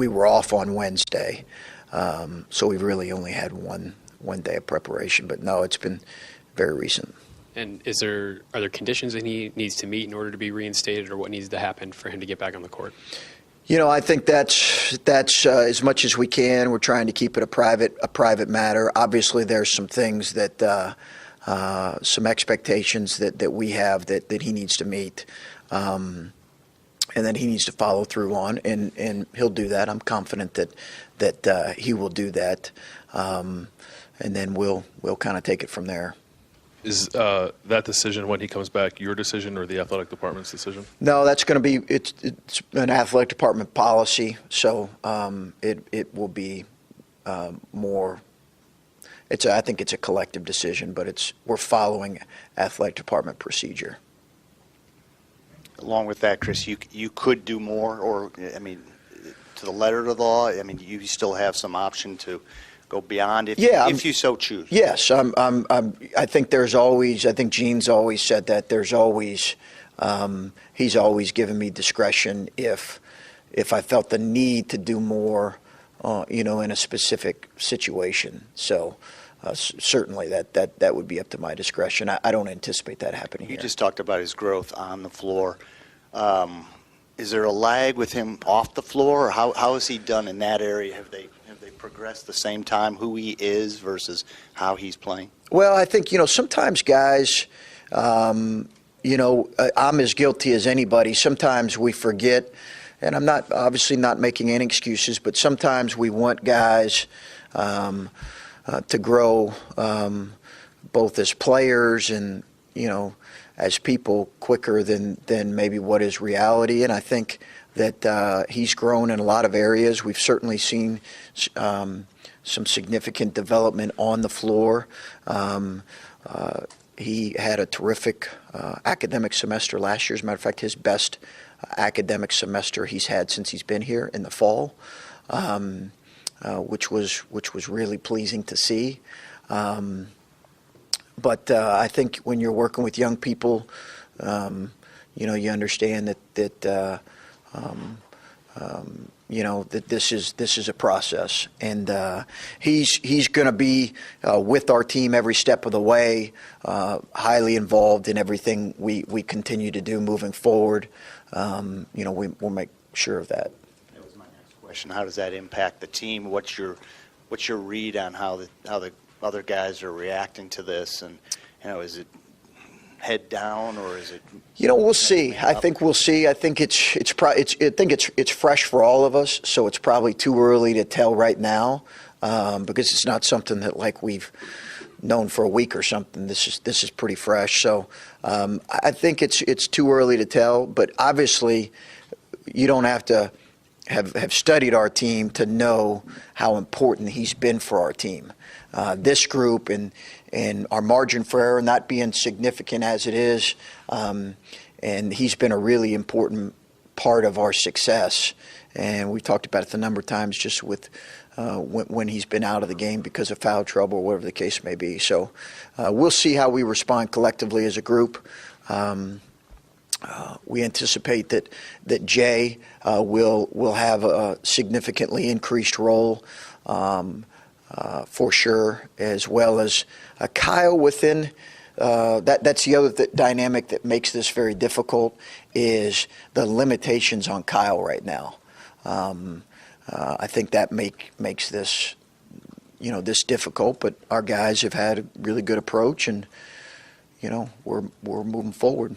we were off on Wednesday, so we really only had one day of preparation. But no, it's been very recent. And are there conditions that he needs to meet in order to be reinstated, or what needs to happen for him to get back on the court? I think that's as much as we can. We're trying to keep it a private matter. Obviously, there's some things that some expectations that we have that he needs to meet, and that he needs to follow through on, and he'll do that. I'm confident that he will do that, and then we'll kind of take it from there. Is that decision when he comes back your decision or the athletic department's decision? No, that's going to be it's an athletic department policy, so it will be more. I think it's a collective decision, but we're following athletic department procedure. Along with that, Chris, you could do more, or to the letter of the law. You still have some option to go beyond if you so choose. Yes, I think there's always. I think Gene's always said that there's always. He's always given me discretion if I felt the need to do more, in a specific situation. So certainly that would be up to my discretion. I don't anticipate that happening. You just talked about his growth on the floor. Is there a lag with him off the floor, or how has he done in that area? Have they progressed the same time, who he is versus how he's playing? Well, I think, sometimes guys, I'm as guilty as anybody. Sometimes we forget, and I'm obviously not making any excuses, but sometimes we want guys to grow both as players and, as people quicker than maybe what is reality. And I think that he's grown in a lot of areas. We've certainly seen some significant development on the floor. He had a terrific academic semester last year. As a matter of fact, his best academic semester he's had since he's been here in the fall, which was really pleasing to see. But I think when you're working with young people, you understand that this is a process, and he's going to be with our team every step of the way, highly involved in everything we continue to do moving forward. We'll make sure of that. That was my next question. How does that impact the team? What's your read on how the other guys are reacting to this, and is it head down, or is it? We'll see. I think we'll see. I think it's fresh for all of us, so it's probably too early to tell right now, because it's not something that we've known for a week or something. This is pretty fresh. So I think it's too early to tell. But obviously, you don't have to have studied our team to know how important he's been for our team. This group and our margin for error not being significant as it is, and he's been a really important part of our success. And we've talked about it a number of times, just with when he's been out of the game because of foul trouble or whatever the case may be. So we'll see how we respond collectively as a group. We anticipate that Jay will have a significantly increased role, for sure, as well as Kyle within. That's the other dynamic that makes this very difficult, is the limitations on Kyle right now. I think that makes this, this difficult. But our guys have had a really good approach, and we're moving forward.